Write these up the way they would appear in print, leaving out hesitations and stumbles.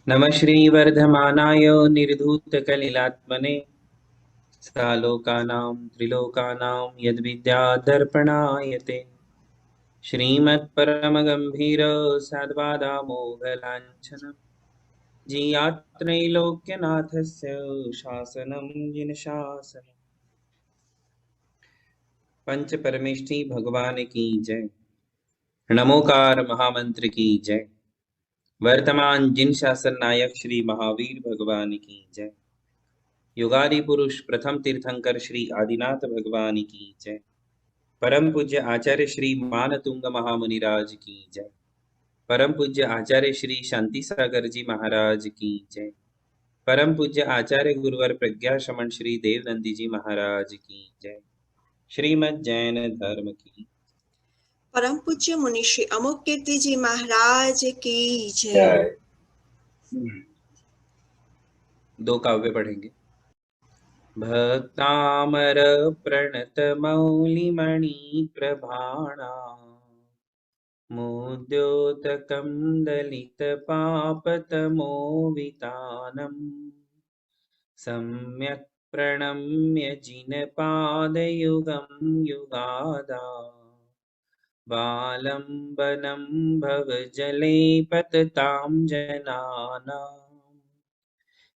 नमः श्रीवर्धमानाय निर्धूतकलिलात्मने सालोकानां त्रिलोकानां यद्विद्यादर्पणायते श्रीमत्परमगम्भीर साद्वादामोघलाञ्छनं जीयात्रैलोक्यनाथस्य शासनं जिनशासनं पंच परमेष्ठी भगवान की जय। नमोकार महामंत्र की जय। वर्तमान जिन शासन नायक श्री महावीर भगवान की जय। युगादि पुरुष प्रथम तीर्थंकर श्री आदिनाथ भगवान की जय। परम पूज्य आचार्य श्री मानतुंग महामुनिराज की जय। परम पूज्य आचार्य श्री शांति सागर जी महाराज की जय। परम पूज्य आचार्य गुरुवर प्रज्ञा शमन श्री देव नंदी जी महाराज की जय। श्रीमद जैन धर्म की परम पूज्य मुनि श्री अमोक कीर्ति जी महाराज की जय। जय। दो काव्य पढ़ेंगे। भक्तामर प्रणत मौलिमणि प्रभाणा मुद्योतकं दलितपापतमोवितानम् सम्यक् प्रणम्य जिनपादयुगं युगादा बालम्बनं भवजले पततां जनानाम्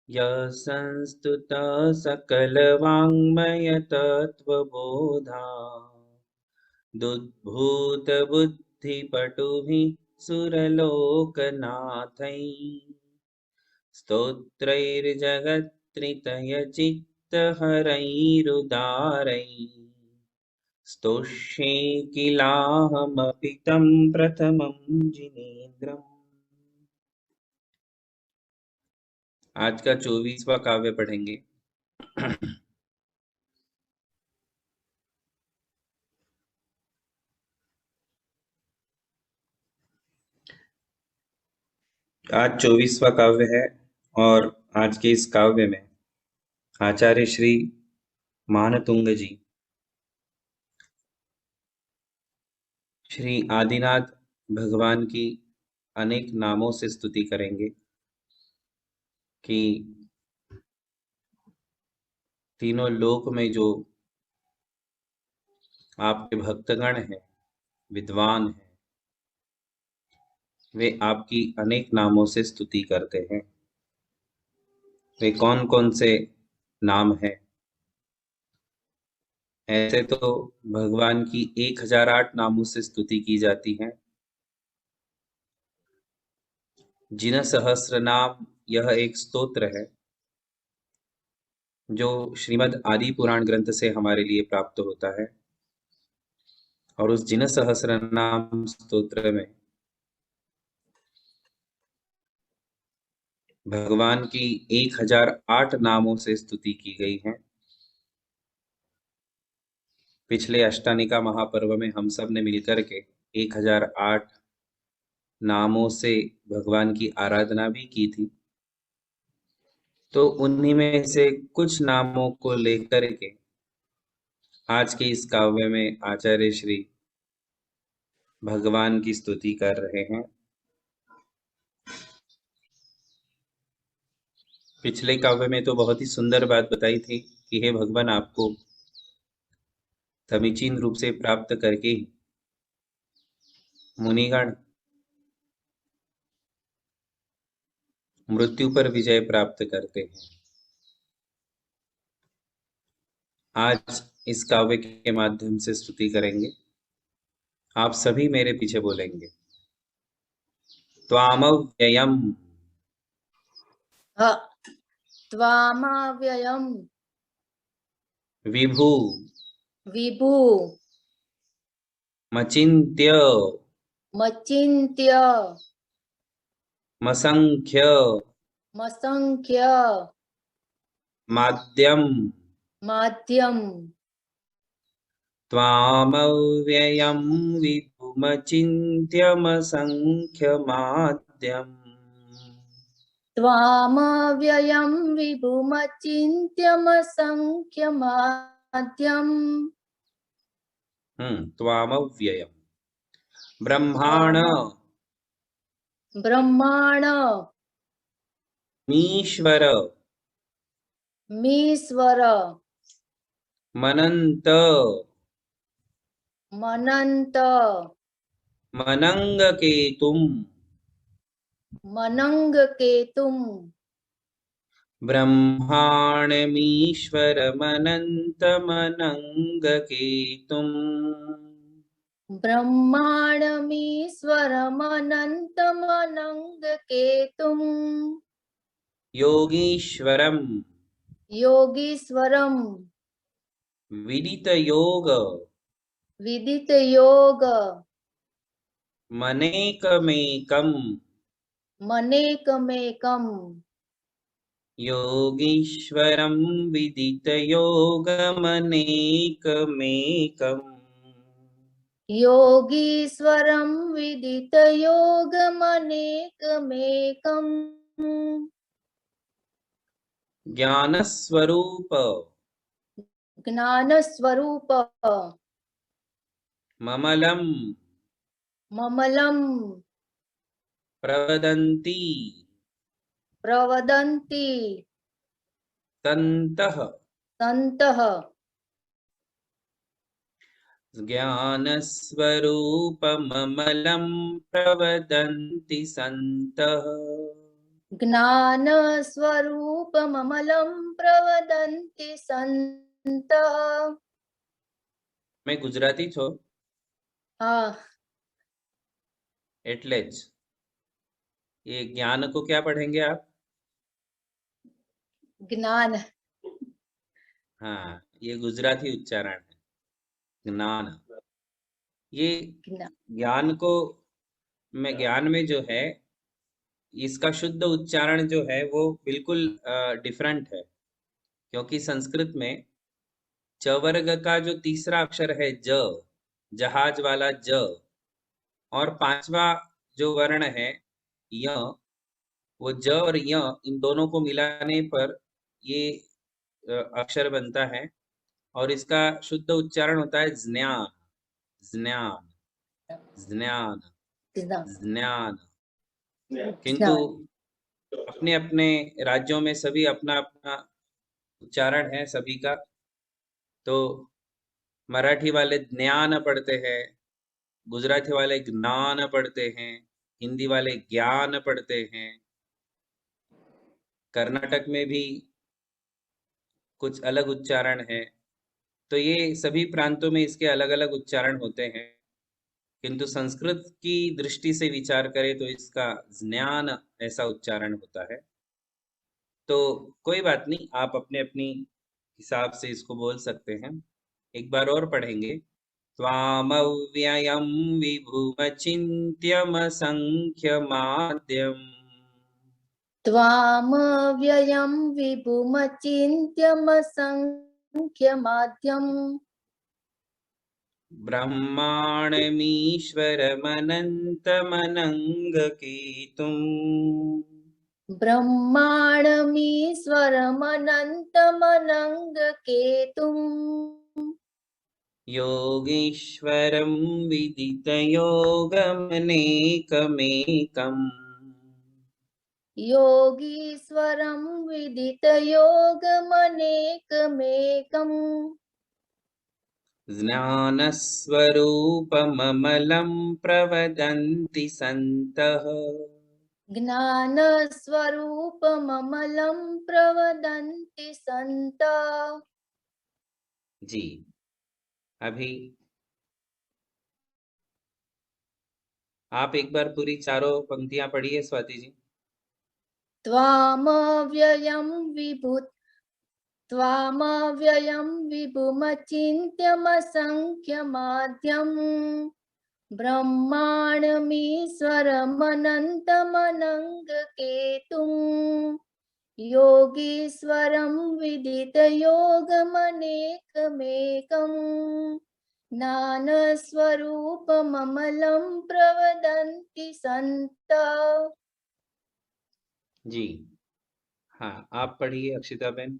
यः संस्तुतः सकलवाङ्मयतत्त्वबोधा दुद्भूतबुद्धिपटुभिः सुरलोकनाथैः स्तोत्रैर्जगत्त्रितयचित्तहरैरुदारैः स्तोष्ये किलाहमपि तं प्रथमं जिनेन्द्रम्। आज का 24वां काव्य पढ़ेंगे। आज 24वां काव्य है और आज के इस काव्य में आचार्य श्री मानतुंग जी श्री आदिनाथ भगवान की अनेक नामों से स्तुति करेंगे कि तीनों लोक में जो आपके भक्तगण हैं, विद्वान हैं, वे आपकी अनेक नामों से स्तुति करते हैं। वे कौन कौन से नाम हैं? ऐसे तो भगवान की 1008 नामों से स्तुति की जाती है। जिन सहस्र नाम यह एक स्तोत्र है जो श्रीमद् आदि पुराण ग्रंथ से हमारे लिए प्राप्त होता है। और उस जिन सहस्र नाम स्तोत्र में भगवान की 1008 नामों से स्तुति की गई है। पिछले अष्टानिका महापर्व में हम सब ने मिलकर के 1008 नामों से भगवान की आराधना भी की थी। तो उन्हीं में से कुछ नामों को लेकर के आज के इस काव्य में आचार्य श्री भगवान की स्तुति कर रहे हैं। पिछले काव्य में तो बहुत ही सुंदर बात बताई थी कि हे भगवान, आपको समीचीन रूप से प्राप्त करके ही मुनिगण मृत्यु पर विजय प्राप्त करते हैं। आज इस काव्य के माध्यम से स्तुति करेंगे। आप सभी मेरे पीछे बोलेंगे, त्वामव्ययम् त्वामव्ययम् विभु विभु मचिन्त्य मचिन्त्य मसंख्य मसंख्य माद्यम् माध्यम त्वामव्ययं विभुमचिन्त्यमसंख्यमाद्यम् त्वामव्ययं विभुमचिन्त्यमसंख्यमाद्यम् त्वामव्ययम् ब्रह्माण ब्रह्माण मीश्वर मीश्वर मनंत मनंत मनंग केतुम मनंग केतुम ब्रह्माणमीश्वर मनंत मनंग केतुम ब्रह्माणमीश्वरमनन्तमनङ्ग केतुम् योगीश्वरम योगीश्वरम् विदित योग विदितयोग मनेकमेकम मनेकमेकम् योगीश्वरं विदित योगमनेकमेकम् योगीश्वरं विदितयोगमनेकमेकम् ज्ञानस्वरूप ज्ञानस्वरूप ममलम ममलं प्रवदन्ति प्रवदन्ति सन्तः सन्तः ज्ञानस्वरूपममलं प्रवदन्ति सन्तः ज्ञानस्वरूपममलं प्रवदन्ति सन्तः मैं गुजराती छो हाँ એટલે જ ये ज्ञान को क्या पढ़ेंगे आप? ज्ञान हाँ, ये गुजराती उच्चारण है ज्ञान। ये ज्ञान ज्ञान को ज्ञान में जो है इसका शुद्ध उच्चारण जो है वो बिल्कुल डिफरेंट है, क्योंकि संस्कृत में च वर्ग का जो तीसरा अक्षर है ज, जहाज वाला ज, और पांचवा जो वर्ण है य, वो ज और य इन दोनों को मिलाने पर ये अक्षर बनता है और इसका शुद्ध उच्चारण होता है ज्ञान ज्ञान ज्ञान ज्ञान। किंतु अपने अपने राज्यों में सभी अपना अपना उच्चारण है सभी का। तो मराठी वाले ज्ञान पढ़ते हैं, गुजराती वाले ज्ञान पढ़ते हैं, हिंदी वाले ज्ञान पढ़ते हैं, कर्नाटक में भी कुछ अलग उच्चारण है। तो ये सभी प्रांतों में इसके अलग अलग उच्चारण होते हैं, किंतु संस्कृत की दृष्टि से विचार करें तो इसका ज्ञान ऐसा उच्चारण होता है। तो कोई बात नहीं, आप अपने अपनी हिसाब से इसको बोल सकते हैं। एक बार और पढ़ेंगे। त्वामव्ययं विभुमचिन्त्यमसंख्यमाद्यम् त्वामव्ययं विभुमचिन्त्यमसंख्यमाद्यम् ब्रह्माणमीश्वरमनन्तमनङ्गकेतुम् ब्रह्माणमीश्वरमनन्तमनङ्गकेतुम् योगीश्वरं विदितयोगमनेकमेकम् योगीश्वरं विदितयोगमनेकमेकम् ज्ञानस्वरूपममलं प्रवदन्ति सन्तः। ज्ञानस्वरूपममलं प्रवदन्ति सन्तः। जी, अभी आप एक बार पूरी चारों पंक्तियां पढ़िए स्वाति जी। त्वामव्ययं विभुमचिन्त्यमसंख्यमाद्यम् ब्रह्माणमीश्वरमनन्तमनङ्गकेतुम् योगीश्वरं विदितयोगमनेकमेकम् ज्ञानस्वरूपममलं प्रवदन्ति सन्तः। जी हाँ, आप पढ़िए अक्षिता बहन।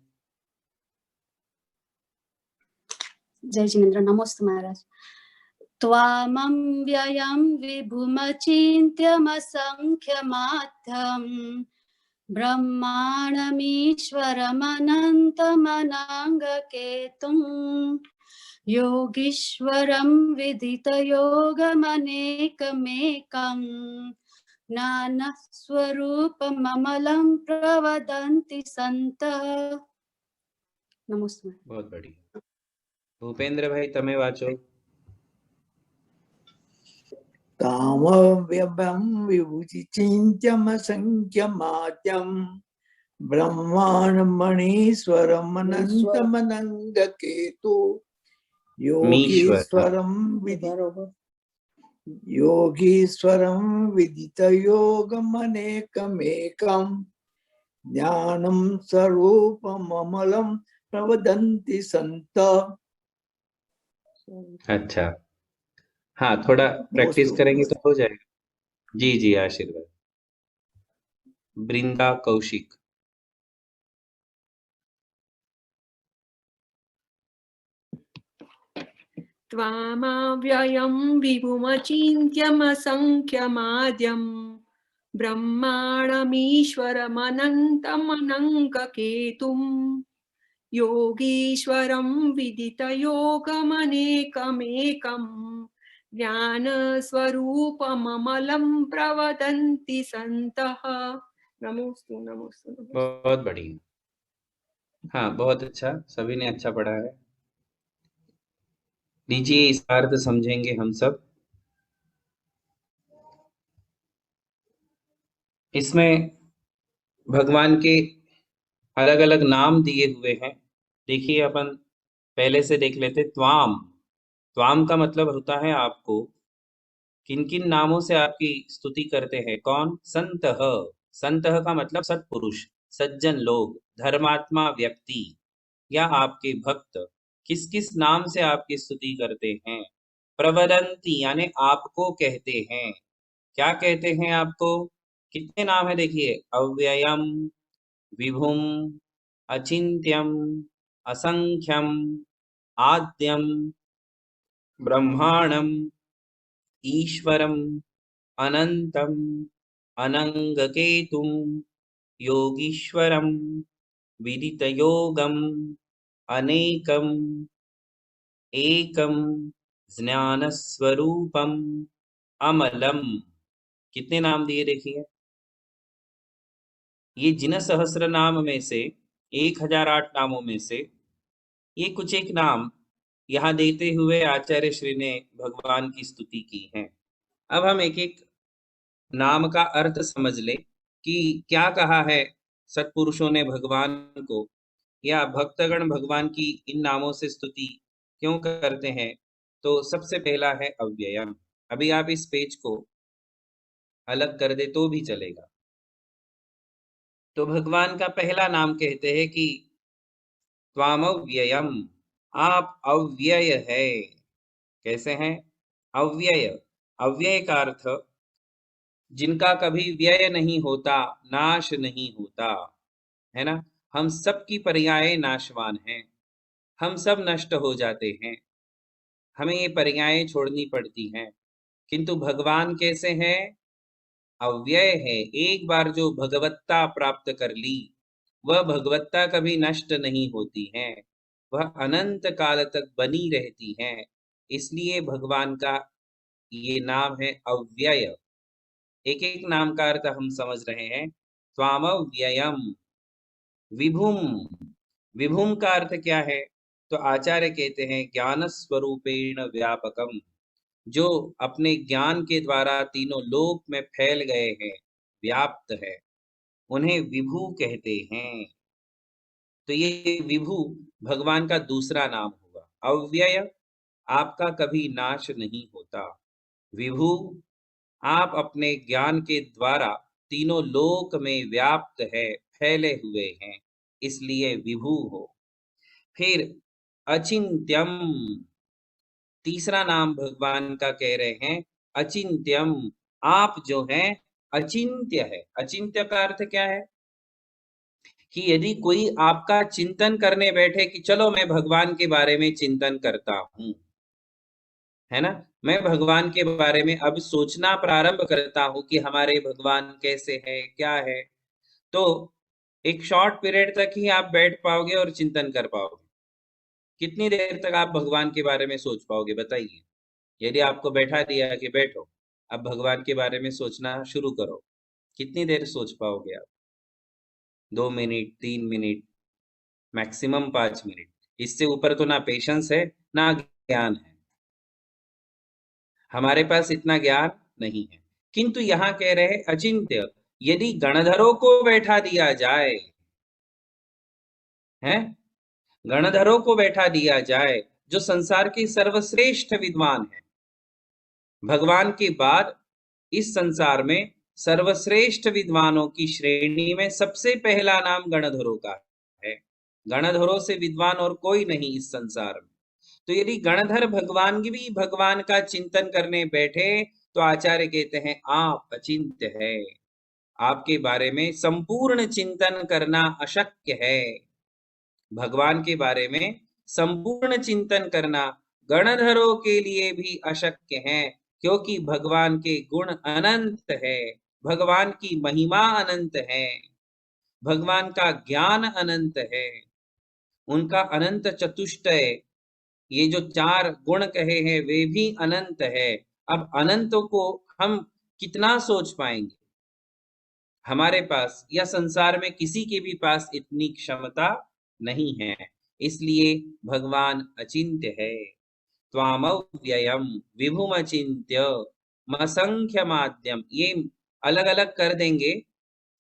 जय जिनेन्द्र। नमोस्तु महाराज। त्वामव्ययं विभुमचिन्त्यमसंख्यमाद्यम् ब्रह्माणमीश्वरमनन्तमनङ्गकेतुं योगीश्वरं विदितयोगमनेकमेकं ज्ञानस्वरूपममलं प्रवदन्ति सन्तः। नमस्ते। बहुत बढ़िया। भूपेंद्र भाई तमे वाचो। कामव्यभं विभुचिन्त्यमसङ्ख्यमाद्यं ब्रह्माण्डमणीश्वरमनन्तमनङ्गकेतु योगीश्वरं विदितयोगमनेकमेकं ज्ञानं स्वरूपममलं प्रवदन्ति सन्तः। अच्छा, हाँ, थोड़ा प्रैक्टिस करेंगे तो हो जाएगा। जी जी, आशीर्वाद। बृंदा कौशिक। त्वामाव्ययं विभुमचिन्त्यमसङ्ख्यमाद्यं ब्रह्माणमीश्वरमनन्तमनङ्गकेतुं योगीश्वरं विदितयोगमनेकमेकं ज्ञानस्वरूपममलं प्रवदन्ति सन्तः। नमोस्तु नमोस्तु नमोस्तु। बहुत बढ़िया। हाँ, बहुत अच्छा, सभी ने अच्छा पढ़ा है। लीजिए, इसका अर्थ समझेंगे हम सब। इसमें भगवान के अलग अलग नाम दिए हुए हैं। देखिए, अपन पहले से देख लेते। त्वाम, त्वाम का मतलब होता है आपको। किन किन नामों से आपकी स्तुति करते हैं? कौन? संतः। संतः का मतलब सत्पुरुष, सज्जन लोग, धर्मात्मा व्यक्ति या आपके भक्त। किस किस नाम से आपकी स्तुति करते हैं? प्रवदन्ति यानी आपको कहते हैं। क्या कहते हैं आपको? कितने नाम है देखिए। अव्ययम, विभुम, अचिंत्यम, असंख्यम, आद्यम, ब्रह्माणम, ईश्वरम, अनंतम, अनंगकेतुम, योगीश्वरम, विदितयोगम, अनेकम, एकम, ज्ञानस्वरूपम, अमलम। कितने नाम दिए देखिए। ये जिन सहस्र नाम में से 1008 नामों में से ये कुछ एक नाम यहाँ देते हुए आचार्य श्री ने भगवान की स्तुति की है। अब हम एक एक नाम का अर्थ समझ ले कि क्या कहा है सत्पुरुषों ने भगवान को, या भक्तगण भगवान की इन नामों से स्तुति क्यों करते हैं। तो सबसे पहला है अव्ययम। अभी आप इस पेज को अलग कर दे तो भी चलेगा। तो भगवान का पहला नाम कहते हैं कि त्वामव्ययम, आप अव्यय है। कैसे हैं? अव्यय। अव्यय का अर्थ जिनका कभी व्यय नहीं होता, नाश नहीं होता, है ना। हम सब की पर्याय नाशवान हैं, हम सब नष्ट हो जाते हैं, हमें ये पर्याय छोड़नी पड़ती हैं। किंतु भगवान कैसे हैं? अव्यय है। एक बार जो भगवत्ता प्राप्त कर ली, वह भगवत्ता कभी नष्ट नहीं होती है, वह अनंत काल तक बनी रहती है। इसलिए भगवान का ये नाम है अव्यय। एक एक नाम का अर्थ हम समझ रहे हैं। स्वामव्ययम। विभुम, विभुम का अर्थ क्या है? तो आचार्य कहते हैं ज्ञान स्वरूपेण व्यापकम, जो अपने ज्ञान के द्वारा तीनों लोक में फैल गए हैं, व्याप्त है, उन्हें विभु कहते हैं। तो ये विभु भगवान का दूसरा नाम होगा। अव्यय, आपका कभी नाश नहीं होता। विभु, आप अपने ज्ञान के द्वारा तीनों लोक में व्याप्त है, फैले हुए हैं, इसलिए विभु हो। फिर अचिंत्यम, तीसरा नाम भगवान का कह रहे हैं अचिंत्यम। आप जो हैं अचिंत्य है। अचिंत्य का अर्थ क्या है? कि यदि कोई आपका चिंतन करने बैठे कि चलो मैं भगवान के बारे में चिंतन करता हूं, है ना, मैं भगवान के बारे में अब सोचना प्रारंभ करता हूं कि हमारे भगवान कैसे है, क्या है, तो एक शॉर्ट पीरियड तक ही आप बैठ पाओगे और चिंतन कर पाओगे। कितनी देर तक आप भगवान के बारे में सोच पाओगे बताइए। यदि आपको बैठा दिया कि बैठो अब भगवान के बारे में सोचना शुरू करो, कितनी देर सोच पाओगे आप? 2 मिनट, 3 मिनट, मैक्सिमम 5 मिनट। इससे ऊपर तो ना पेशेंस है ना ज्ञान है, हमारे पास इतना ज्ञान नहीं है। किंतु यहाँ कह रहे हैं अचिंत्य, यदि गणधरों को बैठा दिया जाए, हैं गणधरों को बैठा दिया जाए, जो संसार के सर्वश्रेष्ठ विद्वान है। भगवान के बाद इस संसार में सर्वश्रेष्ठ विद्वानों की श्रेणी में सबसे पहला नाम गणधरों का है। गणधरों से विद्वान और कोई नहीं इस संसार में। तो यदि गणधर भगवान की भी भगवान का चिंतन करने बैठे तो आचार्य कहते हैं आप अचिंत्य है, आपके बारे में संपूर्ण चिंतन करना अशक्य है। भगवान के बारे में संपूर्ण चिंतन करना गणधरों के लिए भी अशक्य है, क्योंकि भगवान के गुण अनंत है, भगवान की महिमा अनंत है, भगवान का ज्ञान अनंत है, उनका अनंत चतुष्टय, ये जो 4 गुण कहे हैं वे भी अनंत है। अब अनंतों को हम कितना सोच पाएंगे? हमारे पास या संसार में किसी के भी पास इतनी क्षमता नहीं है, इसलिए भगवान अचिंत्य है। त्वामव्ययम विभुमचिन्त्य मसंख्य माध्यम, ये अलग अलग कर देंगे,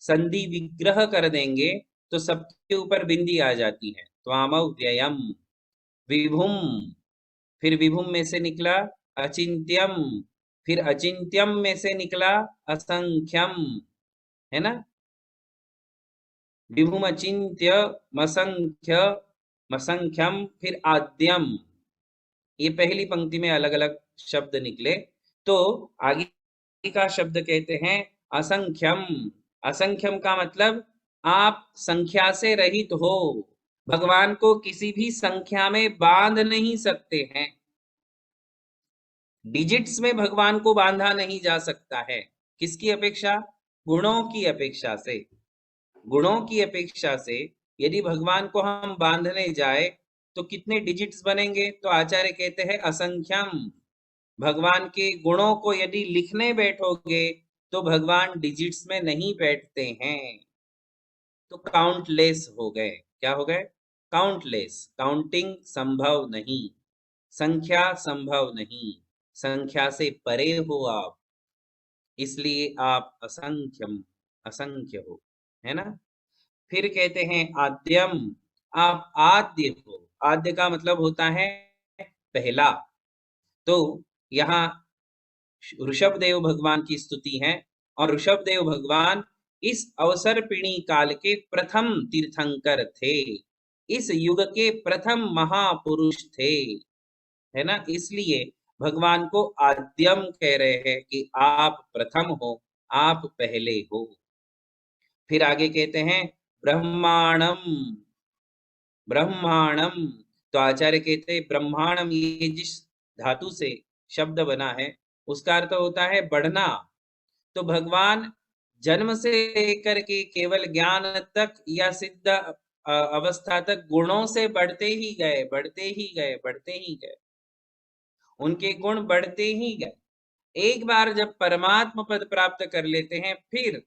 संधि विग्रह कर देंगे तो सबके ऊपर बिंदी आ जाती है। त्वामव्ययम विभुम, फिर विभुम में से निकला अचिंत्यम, फिर अचिंत्यम में से निकला असंख्यम, है ना। विभुम अचिंत्य मसंख्य मसंख्यम, फिर आद्यम, ये पहली पंक्ति में अलग अलग शब्द निकले। तो आगे का शब्द कहते हैं असंख्यम। असंख्यम का मतलब आप संख्या से रहित हो, भगवान को किसी भी संख्या में बांध नहीं सकते हैं। डिजिट्स में भगवान को बांधा नहीं जा सकता है। किसकी अपेक्षा? गुणों की अपेक्षा से। गुणों की अपेक्षा से यदि भगवान को हम बांधने जाए तो कितने डिजिट्स बनेंगे? तो आचार्य कहते हैं असंख्यम। भगवान के गुणों को यदि लिखने बैठोगे तो भगवान डिजिट्स में नहीं बैठते हैं, तो काउंटलेस हो गए। क्या हो गए? काउंटलेस। काउंटिंग संभव नहीं, संख्या संभव नहीं, संख्या से परे हो आप, इसलिए आप असंख्यम, असंख्य हो, है ना। फिर कहते हैं आद्यम, आप आद्य हो। आद्य का मतलब होता है पहला। तो यहाँ ऋषभदेव भगवान की स्तुति है, और ऋषभदेव भगवान इस अवसर पिणी काल के प्रथम तीर्थंकर थे, इस युग के प्रथम महापुरुष थे, है ना। इसलिए भगवान को आद्यम कह रहे हैं कि आप प्रथम हो, आप पहले हो। फिर आगे कहते हैं ब्रह्मांडम। ब्रह्मांडम, तो आचार्य कहते हैं ब्रह्मांडम, ये जिस धातु से शब्द बना है उसका अर्थ होता है बढ़ना। तो भगवान जन्म से लेकर के केवल ज्ञान तक या सिद्ध अवस्था तक गुणों से बढ़ते ही गए, बढ़ते ही गए, बढ़ते ही गए, उनके गुण बढ़ते ही गए। एक बार जब परमात्मा पद प्राप्त कर लेते हैं फिर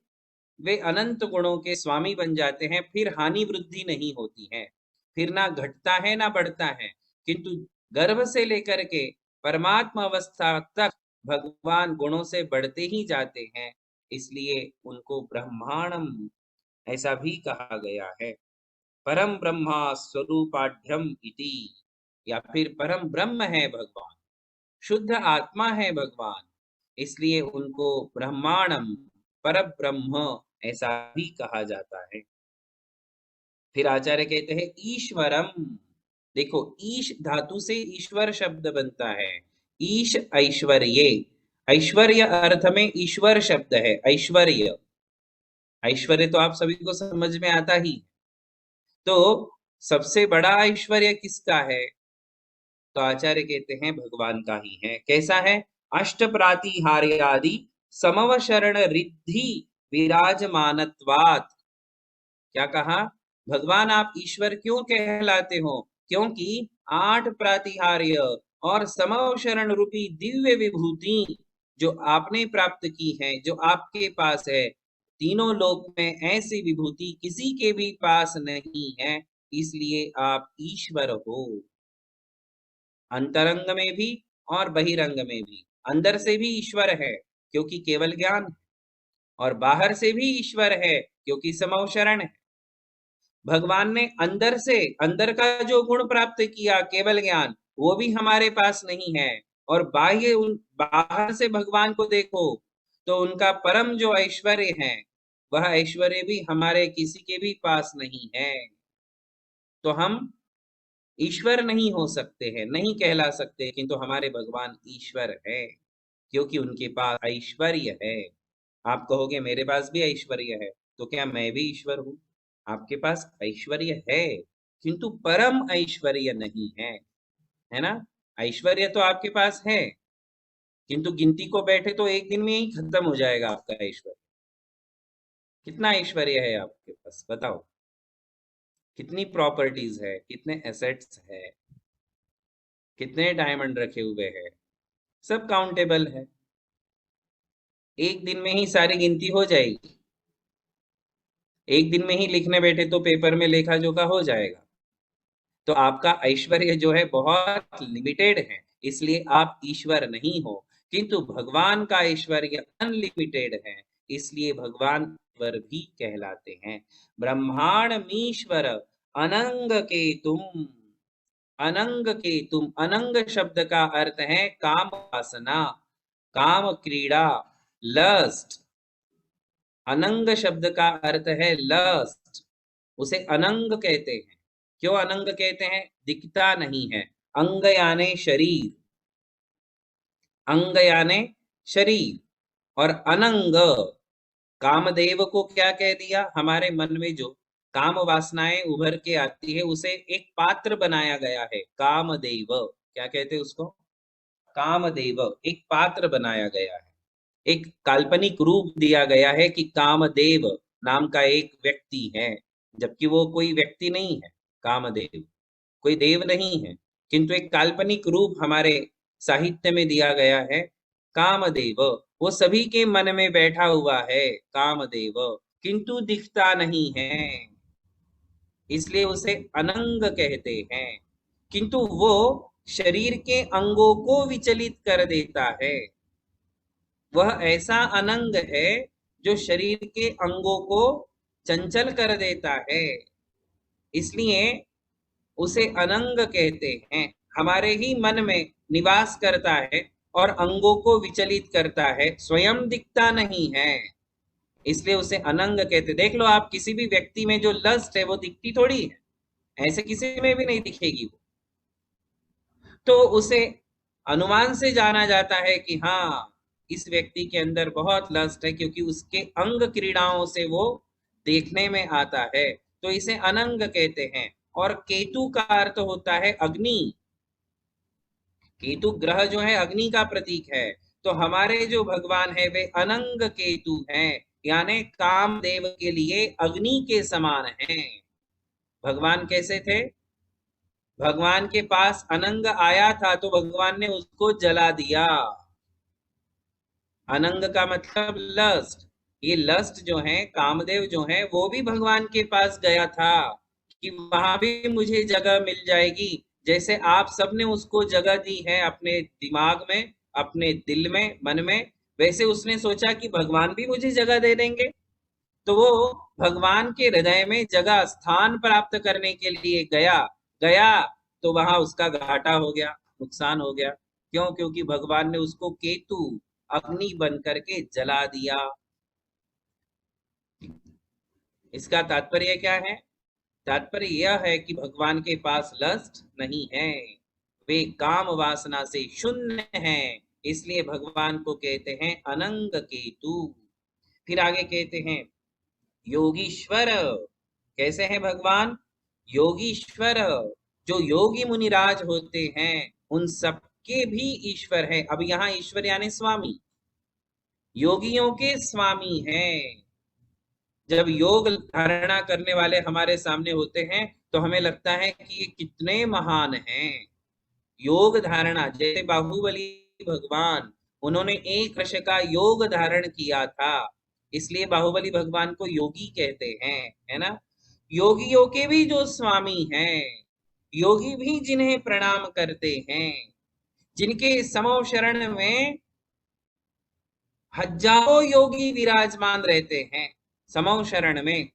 वे अनंत गुणों के स्वामी बन जाते हैं, फिर हानि वृद्धि नहीं होती है, फिर ना घटता है ना बढ़ता है। किंतु गर्भ से लेकर के परमात्मा अवस्था तक भगवान गुणों से बढ़ते ही जाते हैं, इसलिए उनको ब्रह्मांडम ऐसा भी कहा गया है। परम ब्रह्मा स्वरूपाढ्यम इति, या फिर परम ब्रह्म है भगवान, शुद्ध आत्मा है भगवान, इसलिए उनको ब्रह्मांडम, परब्रह्म ऐसा भी कहा जाता है। फिर आचार्य कहते हैं ईश्वरम। देखो, ईश धातु से ईश्वर शब्द बनता है। ईश ऐश्वर्य, ऐश्वर्य अर्थ में ईश्वर शब्द है। ऐश्वर्य, ऐश्वर्य तो आप सभी को समझ में आता ही। तो सबसे बड़ा ऐश्वर्य किसका है? तो आचार्य कहते हैं भगवान का ही है। कैसा है? अष्ट प्रातिहार्यादि समव शरण रिद्धि विराजमानत्वात् क्या कहा? भगवान आप ईश्वर क्यों कहलाते हो? क्योंकि 8 प्रातिहार्य और समवशरण रूपी दिव्य विभूति जो आपने प्राप्त की है, जो आपके पास है, तीनों लोक में ऐसी विभूति किसी के भी पास नहीं है, इसलिए आप ईश्वर हो। अंतरंग में भी और बहिरंग में भी। अंदर से भी ईश्वर है क्योंकि केवल ज्ञान है, और बाहर से भी ईश्वर है क्योंकि समवशरण है। भगवान ने अंदर से, अंदर का जो गुण प्राप्त किया केवल ज्ञान, वो भी हमारे पास नहीं है। और बाहर से भगवान को देखो तो उनका परम जो ऐश्वर्य है, वह ऐश्वर्य भी हमारे किसी के भी पास नहीं है। तो हम ईश्वर नहीं हो सकते हैं, नहीं कहला सकते, किंतु हमारे भगवान ईश्वर है क्योंकि उनके पास ऐश्वर्य है। आप कहोगे मेरे पास भी ऐश्वर्य है, तो क्या मैं भी ईश्वर हूं? आपके पास ऐश्वर्य है किंतु परम ऐश्वर्य नहीं है, है ना? ऐश्वर्य तो आपके पास है किंतु गिनती को बैठे तो एक दिन में ही खत्म हो जाएगा आपका ऐश्वर्य। कितना ऐश्वर्य है आपके पास बताओ? कितनी प्रॉपर्टीज है, कितने एसेट्स है, कितने डायमंड रखे हुए हैं, सब काउंटेबल है। एक दिन में ही सारी गिनती हो जाएगी। एक दिन में ही लिखने बैठे तो पेपर में लेखा जोखा हो जाएगा। तो आपका ऐश्वर्य जो है बहुत लिमिटेड है, इसलिए आप ईश्वर नहीं हो। किंतु भगवान का ऐश्वर्य अनलिमिटेड है, इसलिए भगवान ईश्वर भी कहलाते हैं। ब्रह्मांडमीश्वर अनंग के तुम। अनंग के तुम, अनंग शब्द का अर्थ है काम वासना, काम क्रीड़ा, लस्ट। अनंग शब्द का अर्थ है लस्ट, उसे अनंग कहते हैं। क्यों अनंग कहते हैं? दिखता नहीं है। अंग याने शरीर, अंग याने शरीर। और अनंग, कामदेव को क्या कह दिया? हमारे मन में जो काम वासनाएं उभर के आती है, उसे एक पात्र बनाया गया है, कामदेव। क्या कहते हैं उसको? कामदेव। एक पात्र बनाया गया है, एक काल्पनिक रूप दिया गया है कि कामदेव नाम का एक व्यक्ति है, जबकि वो कोई व्यक्ति नहीं है। कामदेव कोई देव नहीं है, किंतु एक काल्पनिक रूप हमारे साहित्य में दिया गया है। कामदेव वो सभी के मन में बैठा हुआ है, कामदेव, किंतु दिखता नहीं है, इसलिए उसे अनंग कहते हैं। किंतु वो शरीर के अंगों को विचलित कर देता है। वह ऐसा अनंग है जो शरीर के अंगों को चंचल कर देता है, इसलिए उसे अनंग कहते हैं। हमारे ही मन में निवास करता है और अंगों को विचलित करता है, स्वयं दिखता नहीं है, इसलिए उसे अनंग कहते। देख लो आप, किसी भी व्यक्ति में जो लस्ट है वो दिखती थोड़ी है, ऐसे किसी में भी नहीं दिखेगी वो। तो उसे अनुमान से जाना जाता है कि हाँ, इस व्यक्ति के अंदर बहुत लस्ट है, क्योंकि उसके अंग क्रीड़ाओं से वो देखने में आता है, तो इसे अनंग कहते हैं। और केतु का अर्थ होता है अग्नि। केतु ग्रह जो है अग्नि का प्रतीक है, तो हमारे जो भगवान है वे अनंग केतु हैं, यानी कामदेव के लिए अग्नि के समान हैं। भगवान कैसे थे? भगवान के पास अनंग आया था तो भगवान ने उसको जला दिया। अनंग का मतलब लस्ट। ये लस्ट जो है, कामदेव जो है, वो भी भगवान के पास गया था कि वहां भी मुझे जगह मिल जाएगी। जैसे आप सबने उसको जगह दी है अपने दिमाग में, अपने दिल में, मन में, वैसे उसने सोचा कि भगवान भी मुझे जगह दे देंगे। तो वो भगवान के हृदय में जगह, स्थान प्राप्त करने के लिए गया तो वहां उसका घाटा हो गया, नुकसान हो गया। क्यों? क्योंकि भगवान ने उसको केतु, अग्नि बन करके जला दिया। इसका तात्पर्य क्या है? तात्पर्य यह है कि भगवान के पास लस्ट नहीं है, वे काम वासना से शून्य हैं, इसलिए भगवान को कहते हैं अनंग केतु। फिर आगे कहते हैं योगीश्वर। कैसे हैं भगवान? योगीश्वर। जो योगी मुनिराज होते हैं उन सबके भी ईश्वर है। अब यहाँ ईश्वर यानी स्वामी, योगियों के स्वामी हैं। जब योग धारणा करने वाले हमारे सामने होते हैं तो हमें लगता है कि ये कितने महान हैं। योग धारणा, जैसे बाहुबली भगवान, उन्होंने 1 वर्ष का योग धारण किया था, इसलिए बाहुबली भगवान को योगी कहते हैं, है ना। योगियों के भी जो स्वामी हैं, योगी भी जिन्हें प्रणाम करते हैं, जिनके समो शरण में हजारों योगी विराजमान रहते हैं समो शरण में,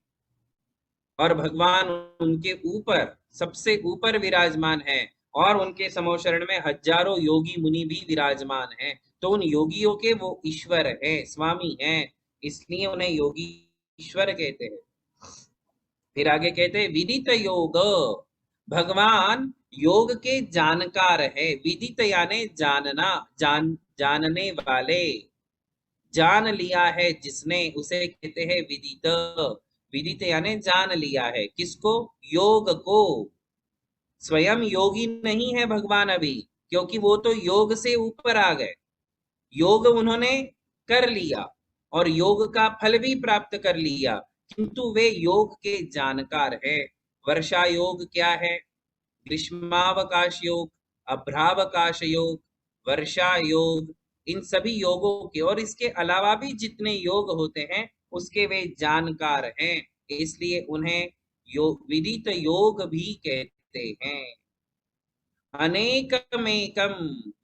और भगवान उनके ऊपर सबसे ऊपर विराजमान है, और उनके समो शरण में हजारों योगी मुनि भी विराजमान हैं। तो उन योगियों के वो ईश्वर है, स्वामी हैं, इसलिए उन्हें योगी ईश्वर कहते हैं। फिर आगे कहते हैं विदित योग, भगवान योग के जानकार है। विदित यानी जानना, जानने वाले, जान लिया है जिसने, उसे कहते हैं विदित। विदित यानी जान लिया है, किसको? योग को। स्वयं योगी नहीं है भगवान अभी, क्योंकि वो तो योग से ऊपर आ गए, योग उन्होंने कर लिया और योग का फल भी प्राप्त कर लिया, किंतु वे योग के जानकार है। वर्षा योग क्या है? ग्रीष्मावकाश योग, अभ्रावकाश योग, वर्षा योग, इन सभी योगों के और इसके अलावा भी जितने योग होते हैं उसके वे जानकार हैं, इसलिए उन्हें योग विदित योग भी कहते हैं। अनेकमेकम,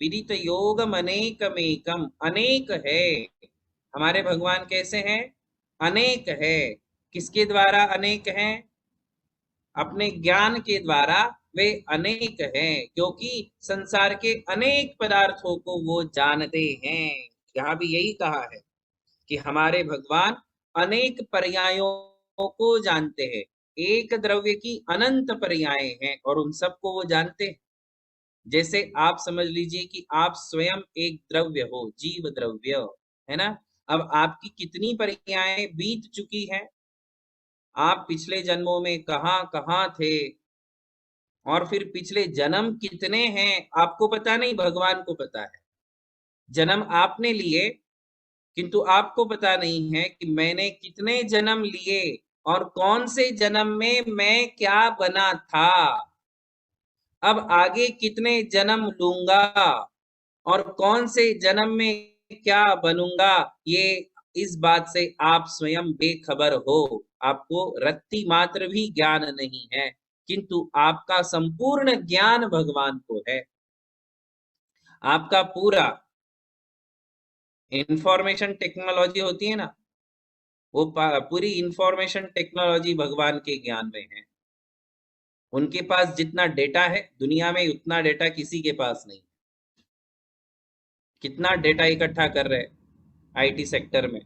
विदित योगम अनेकमेकम, अनेक है। हमारे भगवान कैसे हैं? अनेक है। किसके द्वारा अनेक हैं? अपने ज्ञान के द्वारा वे अनेक हैं, क्योंकि संसार के अनेक पदार्थों को वो जानते हैं। यहाँ भी यही कहा है कि हमारे भगवान अनेक पर्यायों को जानते हैं, एक द्रव्य की अनंत पर्याय हैं और उन सबको वो जानते हैं। जैसे आप समझ लीजिए कि आप स्वयं एक द्रव्य हो, जीव द्रव्य, है ना। अब आपकी कितनी पर्यायें बीत चुकी हैं, आप पिछले जन्मों में कहाँ कहाँ थे, और फिर पिछले जन्म कितने हैं आपको पता नहीं, भगवान को पता है। जन्म आपने लिए, किंतु आपको पता नहीं है कि मैंने कितने जन्म लिए और कौन से जन्म में मैं क्या बना था, अब आगे कितने जन्म लूंगा और कौन से जन्म में क्या बनूंगा, ये इस बात से आप स्वयं बेखबर हो। आपको रत्ती मात्र भी ज्ञान नहीं है, किंतु आपका संपूर्ण ज्ञान भगवान को है। आपका पूरा इंफॉर्मेशन टेक्नोलॉजी होती है ना, वो पूरी इंफॉर्मेशन टेक्नोलॉजी भगवान के ज्ञान में है। उनके पास जितना डेटा है दुनिया में, उतना डेटा किसी के पास नहीं। कितना डेटा इकट्ठा कर रहे आईटी सेक्टर में,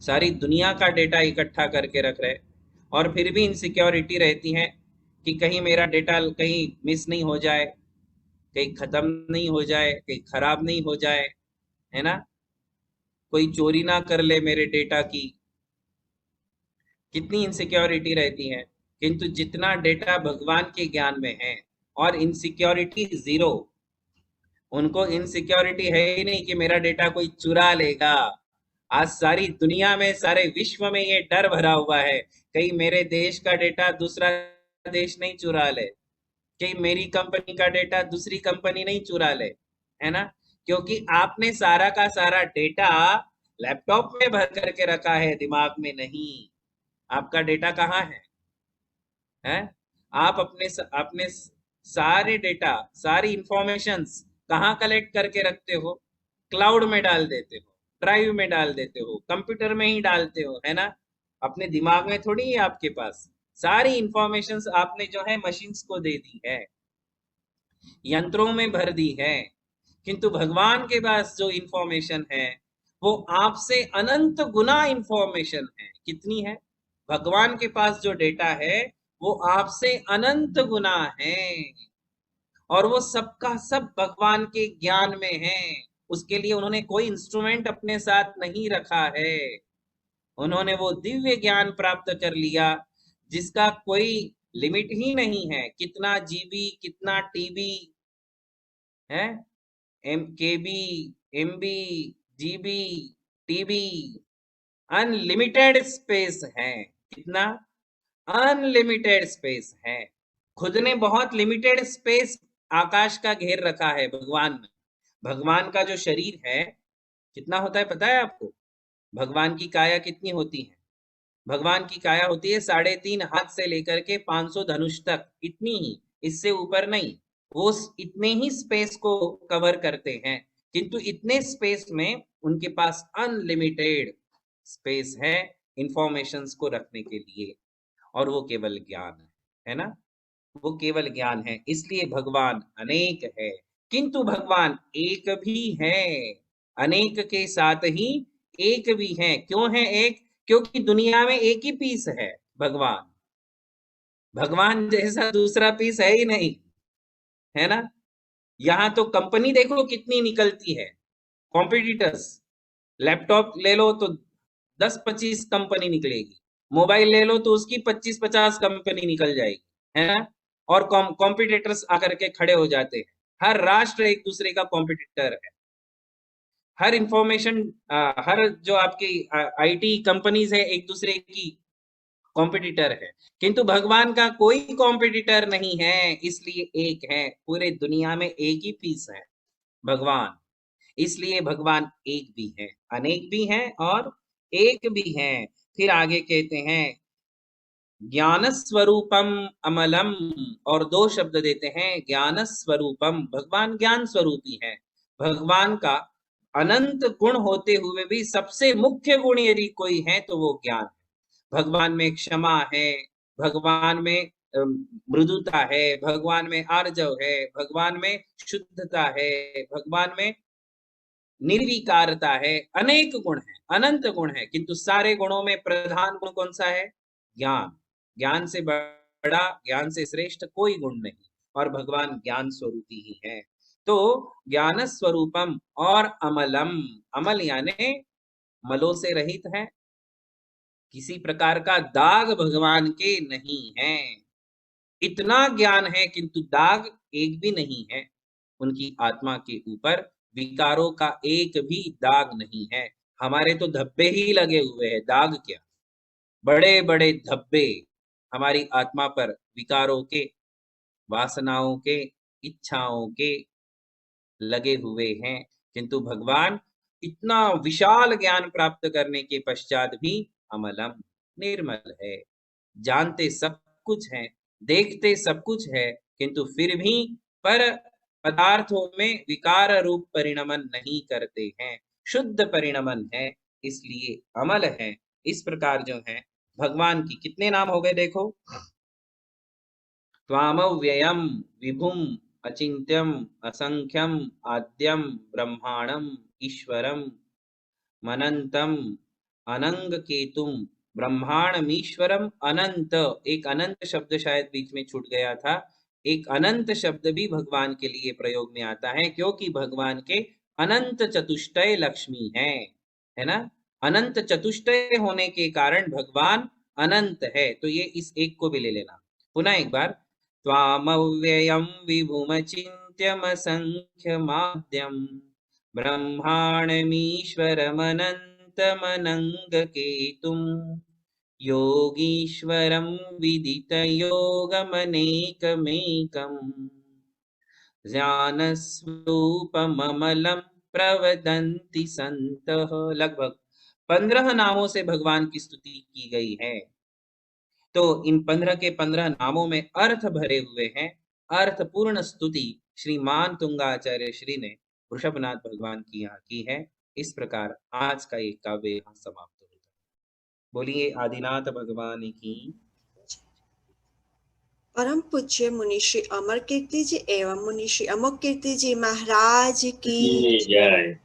सारी दुनिया का डेटा इकट्ठा करके रख रहे, और फिर भी इनसिक्योरिटी रहती है कि कहीं मेरा डेटा कहीं मिस नहीं हो जाए, कहीं खत्म नहीं हो जाए, कहीं खराब नहीं हो जाए, है ना, कोई चोरी ना कर ले मेरे डेटा की। कितनी इनसिक्योरिटी रहती है, किंतु जितना डेटा भगवान के ज्ञान में है, और इनसिक्योरिटी जीरो। उनको इनसिक्योरिटी है ही नहीं कि मेरा डेटा कोई चुरा लेगा। आज सारी दुनिया में, सारे विश्व में ये डर भरा हुआ है, कहीं मेरे देश का डेटा दूसरा देश नहीं चुरा ले, कहीं मेरी कंपनी का डेटा दूसरी कंपनी नहीं चुरा ले, है ना। क्योंकि आपने सारा का सारा डेटा लैपटॉप में भर करके रखा है, दिमाग में नहीं। आपका डेटा कहाँ है? आप अपने सारे डेटा, सारी इंफॉर्मेशंस कहाँ कलेक्ट करके रखते हो? क्लाउड में डाल देते हो, ड्राइव में डाल देते हो, कंप्यूटर में ही डालते हो, है ना। अपने दिमाग में थोड़ी है आपके पास। सारी इंफॉर्मेशंस आपने जो है मशीन्स को दे दी है, यंत्रों में भर दी है, किंतु भगवान के पास जो इंफॉर्मेशन है वो आपसे अनंत गुना इंफॉर्मेशन है। कितनी है? भगवान के पास जो डेटा है वो आपसे अनंत गुना है, और वो सबका सब भगवान के ज्ञान में है। उसके लिए उन्होंने कोई इंस्ट्रूमेंट अपने साथ नहीं रखा है, उन्होंने वो दिव्य ज्ञान प्राप्त कर लिया जिसका कोई लिमिट ही नहीं है। कितना जीबी, कितना टीबी है, KB, MB, GB, TB, unlimited space है। कितना? अनलिमिटेड स्पेस है। खुद ने बहुत लिमिटेड स्पेस आकाश का घेर रखा है भगवान ने। भगवान का जो शरीर है कितना होता है पता है आपको? भगवान की काया कितनी होती है? भगवान की काया होती है 3.5 हाथ से लेकर के 500 धनुष तक, इतनी ही, इससे ऊपर नहीं। वो इतने ही स्पेस को कवर करते हैं, किंतु इतने स्पेस में उनके पास अनलिमिटेड स्पेस है इंफॉर्मेशंस को रखने के लिए, और वो केवल ज्ञान है ना, वो केवल ज्ञान है। इसलिए भगवान अनेक है, किंतु भगवान एक भी है। अनेक के साथ ही एक भी है। क्यों है एक? क्योंकि दुनिया में एक ही पीस है भगवान। भगवान जैसा दूसरा पीस है ही नहीं, है ना। यहाँ तो कंपनी देखो कितनी निकलती है, कॉम्पिटिटर्स। लैपटॉप ले लो तो 10-25 कंपनी निकलेगी, मोबाइल ले लो तो उसकी 25-50 कंपनी निकल जाएगी, है ना। और कॉम्पिटिटर्स आकर के खड़े हो जाते हैं। हर राष्ट्र एक दूसरे का कॉम्पिटिटर है। हर इंफॉर्मेशन, हर जो आपकी आईटी कंपनीज है एक दूसरे की कॉम्पिटिटर है, किंतु भगवान का कोई कॉम्पिटिटर नहीं है, इसलिए एक है। पूरे दुनिया में एक ही पीस है भगवान, इसलिए भगवान एक भी है, अनेक भी हैं और एक भी हैं। फिर आगे कहते हैं ज्ञान स्वरूपम अमलम, और 2 शब्द देते हैं, ज्ञान स्वरूपम। भगवान ज्ञान स्वरूपी है। भगवान का अनंत गुण होते हुए भी सबसे मुख्य गुण यदि कोई है तो वो ज्ञान है। भगवान में क्षमा है, भगवान में मृदुता है, भगवान में आर्जव है, भगवान में शुद्धता है, भगवान में निर्विकारता है। अनेक गुण है, अनंत गुण है, किंतु सारे गुणों में प्रधान गुण कौन सा है? ज्ञान। ज्ञान से बड़ा, ज्ञान से श्रेष्ठ कोई गुण नहीं, और भगवान ज्ञान स्वरूपी ही है। तो ज्ञान स्वरूपम और अमलम, अमल यानी मलों से रहित है, किसी प्रकार का दाग भगवान के नहीं है। इतना ज्ञान है किंतु दाग एक भी नहीं है। उनकी आत्मा के ऊपर विकारों का एक भी दाग नहीं है। हमारे तो धब्बे ही लगे हुए हैं, दाग क्या, बड़े बड़े धब्बे हमारी आत्मा पर विकारों के, वासनाओं के, इच्छाओं के लगे हुए हैं। किंतु भगवान इतना विशाल ज्ञान प्राप्त करने के पश्चात भी अमलम, निर्मल है। जानते सब कुछ है, देखते सब कुछ है, किंतु फिर भी पर पदार्थों में विकार रूप परिणमन नहीं करते हैं, शुद्ध परिणमन है, इसलिए अमल है। इस प्रकार जो है भगवान की कितने नाम हो गए देखो, त्वामव्ययम विभुम अचिंत्यम असंख्यम आद्यम ब्रह्मांडम ईश्वरम मनंतम अनंग केतुम। ब्रह्मांडमीश्वरम अनंत, एक अनंत शब्द शायद बीच में छूट गया था। एक अनंत शब्द भी भगवान के लिए प्रयोग में आता है, क्योंकि भगवान के अनंत चतुष्टय लक्ष्मी है ना। अनंत चतुष्टय होने के कारण भगवान अनंत है। तो ये इस एक को भी ले लेना पुनः एक बार, त्वामव्ययम विभुमचिन्त्यमसंख्यमाद्यं ब्रह्माण्डमीश्वरमनन्तमनङ्गकेतुं योगीश्वरं विदितयोगमनेकमेकम् ज्ञानस्वरूपममलं प्रवदन्ति सन्तः। लगभग 15 नामों से भगवान की स्तुति की गई है। तो इन 15 के 15 नामों में अर्थ भरे हुए हैं। अर्थपूर्ण स्तुति श्रीमान तुंगाचार्य श्री ने वृषभनाथ भगवान की यहाँ की है। इस प्रकार आज का एक काव्य यहाँ समाप्त होता है। बोलिए आदिनाथ भगवान की। परम पूज्य मुनि श्री अमर कीर्ति जी एवं मुनि श्री अमोघ कीर्ति जी महाराज की जय।